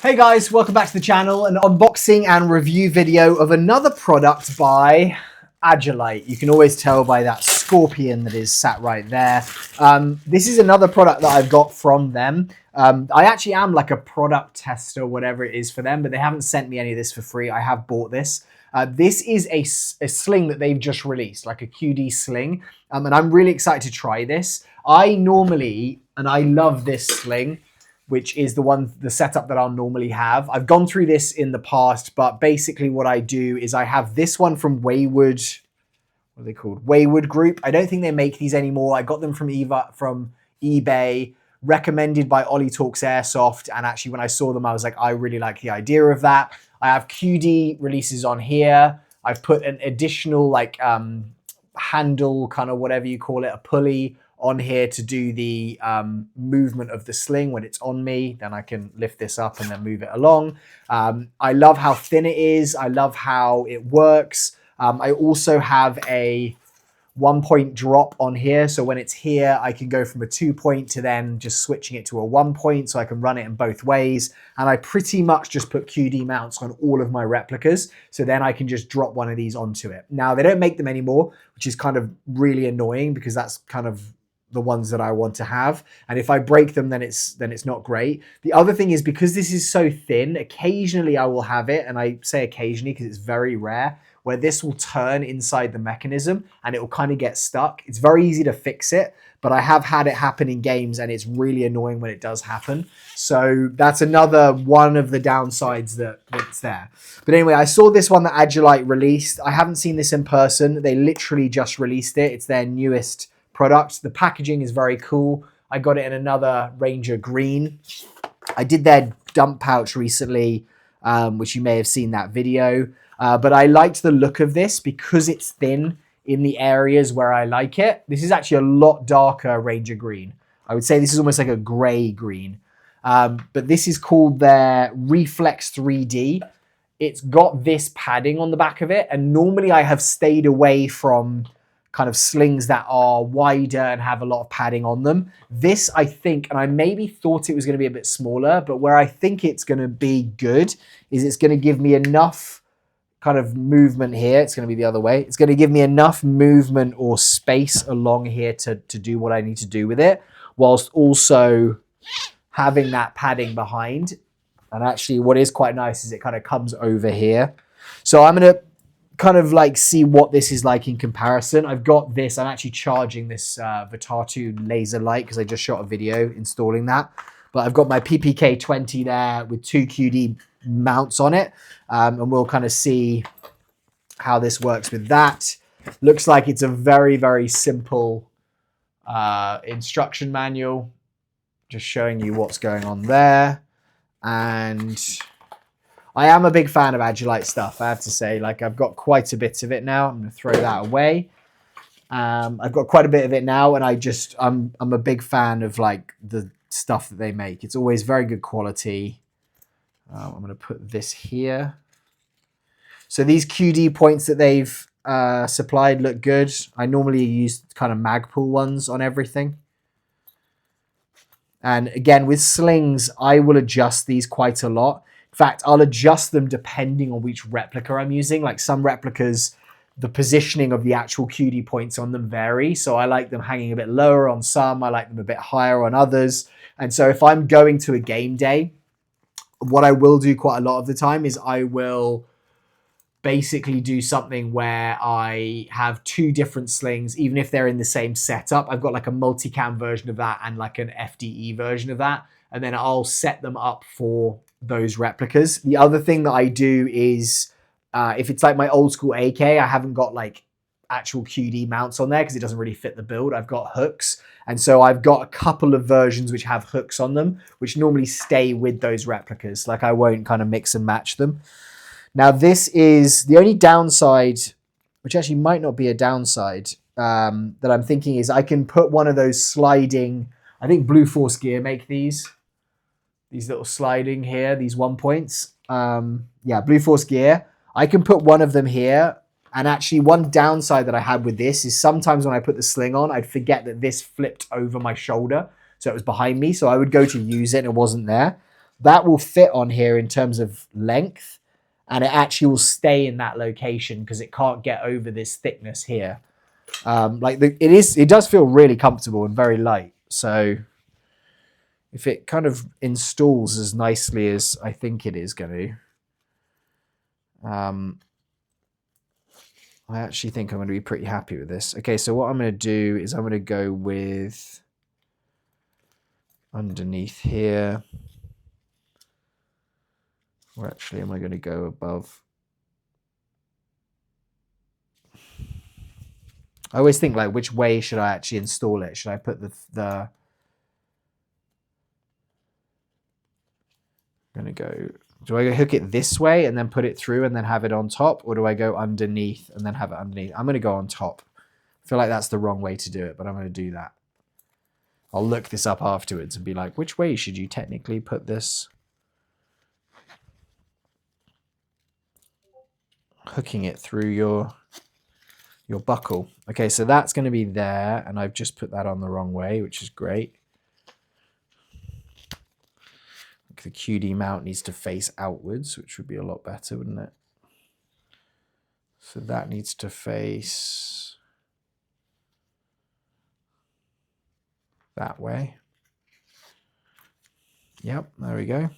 Hey guys, welcome back to the channel. An unboxing and review video of another product by Agilite. You can always tell by that scorpion that is sat right there. This is another product that I've got from them. I actually am like a product tester, whatever it is for them, but they haven't sent me any of this for free. I have bought this. This is a sling that they've just released, like a QD sling. And I'm really excited to try this. I love this sling, which is the setup that I'll normally have. I've gone through this in the past, but basically what I do is I have this one from Wayward, what are they called? Wayward Group. I don't think they make these anymore. I got them from eBay, recommended by Ollie Talks Airsoft. And actually when I saw them, I was like, I really like the idea of that. I have QD releases on here. I've put an additional like handle, kind of whatever you call it, a pulley on here to do the movement of the sling when it's on me. Then I can lift this up and then move it along. I love how thin it is. I love how it works. I also have a 1-point drop on here. So when it's here, I can go from a 2-point to then just switching it to a 1-point, so I can run it in both ways. And I pretty much just put QD mounts on all of my replicas. So then I can just drop one of these onto it. Now they don't make them anymore, which is kind of really annoying because that's kind of the ones that I want to have. And if I break them, then it's not great. The other thing is, because this is so thin, occasionally I will have it, and I say occasionally because it's very rare, where this will turn inside the mechanism and it will kind of get stuck. It's very easy to fix it, but I have had it happen in games and it's really annoying when it does happen. So that's another one of the downsides that's there. But anyway, I saw this one that Agilite released. I haven't seen this in person. They literally just released it. It's their newest product. The packaging is very cool. I got it in another Ranger green. I did their dump pouch recently, which you may have seen that video. But I liked the look of this because it's thin in the areas where I like it. This is actually a lot darker Ranger green. I would say this is almost like a gray green. But this is called their Re-FLEX3D. It's got this padding on the back of it. And normally I have stayed away from kind of slings that are wider and have a lot of padding on them. This, I think, and I maybe thought it was going to be a bit smaller, but where I think it's going to be good is it's going to give me enough kind of movement here. It's going to be the other way. It's going to give me enough movement or space along here to do what I need to do with it, whilst also having that padding behind. And actually what is quite nice is it kind of comes over here. So I'm going to kind of like see what this is like in comparison. I've got this, I'm actually charging this Vitatu laser light because I just shot a video installing that. But I've got my PPK-20 there with 2 QD mounts on it. And we'll kind of see how this works with that. Looks like it's a very, very simple instruction manual. Just showing you what's going on there. And I am a big fan of Agilite stuff, I have to say. Like, I've got quite a bit of it now. I'm going to throw that away. I've got quite a bit of it now, and I'm a big fan of like the stuff that they make. It's always very good quality. I'm going to put this here. So these QD points that they've supplied look good. I normally use kind of Magpul ones on everything. And again, with slings, I will adjust these quite a lot. In fact, I'll adjust them depending on which replica I'm using. Like some replicas, the positioning of the actual QD points on them vary. So I like them hanging a bit lower on some. I like them a bit higher on others. And so if I'm going to a game day, what I will do quite a lot of the time is I will basically do something where I have 2 different slings, even if they're in the same setup. I've got like a multicam version of that and like an FDE version of that. And then I'll set them up for those replicas. The other thing that I do is if it's like my old school AK, I haven't got like actual QD mounts on there because it doesn't really fit the build. I've got hooks. And so I've got a couple of versions which have hooks on them, which normally stay with those replicas. Like I won't kind of mix and match them. Now this is the only downside, which actually might not be a downside, that I'm thinking is I can put one of those sliding, I think Blue Force Gear make these little sliding here, these 1-points. Yeah, Blue Force Gear. I can put one of them here. And actually one downside that I had with this is sometimes when I put the sling on, I'd forget that this flipped over my shoulder. So it was behind me. So I would go to use it and it wasn't there. that will fit on here in terms of length, and it actually will stay in that location because it can't get over this thickness here. It does feel really comfortable and very light. So if it kind of installs as nicely as I think it is going to, I actually think I'm going to be pretty happy with this. Okay, so what I'm going to do is I'm going to go with underneath here. Or actually, am I going to go above? I always think, like, which way should I actually install it? Should I put the I'm going to go, do I hook it this way and then put it through and then have it on top? Or do I go underneath and then have it underneath? I'm going to go on top. I feel like that's the wrong way to do it, but I'm going to do that. I'll look this up afterwards and be like, which way should you technically put this? Hooking it through your buckle. Okay, so that's going to be there, and I've just put that on the wrong way, which is great. The QD mount needs to face outwards, which would be a lot better, wouldn't it? So that needs to face that way. Yep, there we go.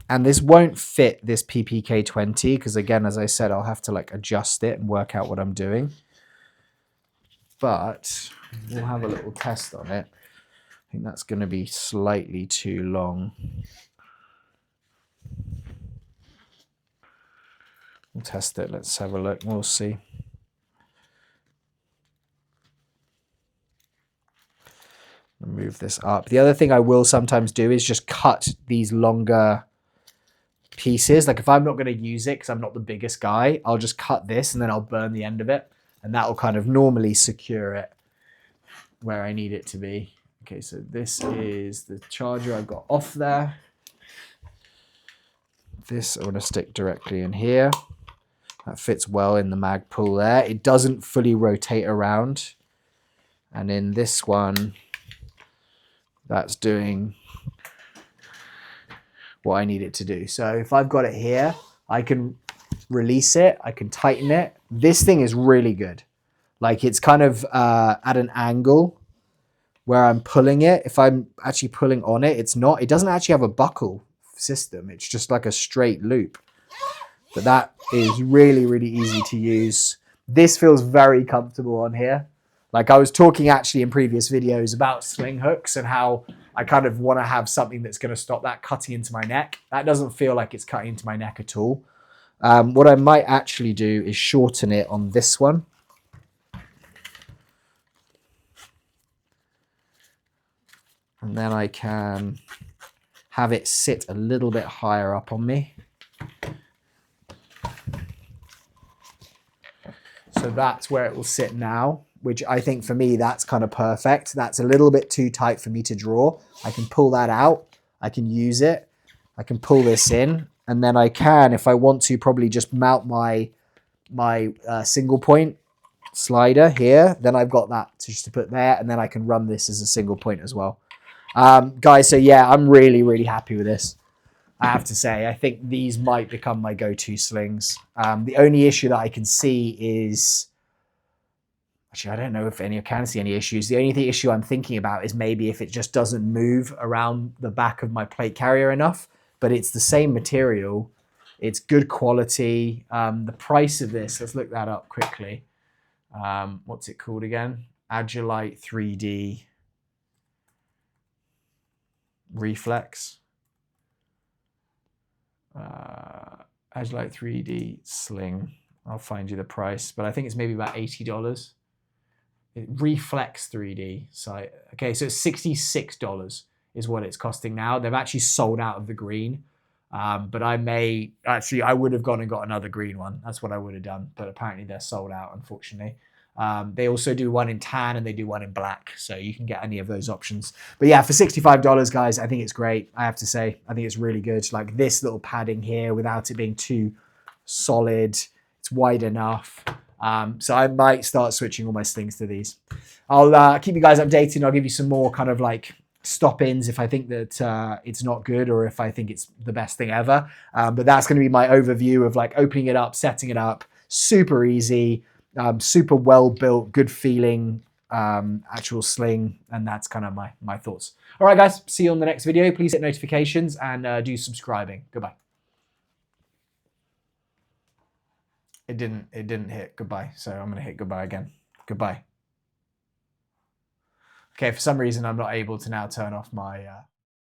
And this won't fit this PPK-20 because, again, as I said, I'll have to like adjust it and work out what I'm doing. But we'll have a little test on it. I think that's going to be slightly too long. We'll test it. Let's have a look. We'll see. Move this up. The other thing I will sometimes do is just cut these longer pieces. Like if I'm not going to use it because I'm not the biggest guy, I'll just cut this and then I'll burn the end of it. And that will kind of normally secure it where I need it to be. Okay, so this is the charger I've got off there. This I want to stick directly in here. That fits well in the mag pull there. It doesn't fully rotate around. And in this one, that's doing what I need it to do. So if I've got it here, I can release it. I can tighten it. This thing is really good. Like it's kind of at an angle where I'm pulling it. If I'm actually pulling on it, it's not. It doesn't actually have a buckle system. It's just like a straight loop. But that is really, really easy to use. This feels very comfortable on here. Like I was talking actually in previous videos about sling hooks and how I kind of want to have something that's going to stop that cutting into my neck. That doesn't feel like it's cutting into my neck at all. What I might actually do is shorten it on this one. And then I can have it sit a little bit higher up on me. So that's where it will sit now, which I think for me, that's kind of perfect. That's a little bit too tight for me to draw. I can pull that out. I can use it. I can pull this in. And then I can, if I want to, probably just mount my single point slider here. Then I've got that just to put there. And then I can run this as a single point as well. Guys, so yeah, I'm really, really happy with this. I have to say, I think these might become my go-to slings. The only issue that I can see is, actually, I don't know if I can see any issues. The only issue I'm thinking about is maybe if it just doesn't move around the back of my plate carrier enough, but it's the same material. It's good quality. The price of this, let's look that up quickly. What's it called again? Agilite 3D Reflex. Agilite 3D Sling. I'll find you the price, but I think it's maybe about $80. Re-FLEX3D site. Okay, so it's $66 is what it's costing now. They've actually sold out of the green, but I would have gone and got another green one. That's what I would have done, but apparently they're sold out, unfortunately. They also do one in tan and they do one in black, so you can get any of those options. But yeah, for $65, guys, I think it's great. I have to say, I think it's really good. Like this little padding here without it being too solid. It's wide enough. So I might start switching all my slings to these. I'll keep you guys updated and I'll give you some more kind of like stop-ins if I think that it's not good or if I think it's the best thing ever. But that's going to be my overview of like opening it up, setting it up. Super easy, super well built, good feeling actual sling, and that's kind of my thoughts. All right, guys, see you on the next video. Please hit notifications and do subscribing. Goodbye. It didn't hit goodbye, so I'm gonna hit goodbye again. Goodbye. Okay, for some reason I'm not able to now turn off my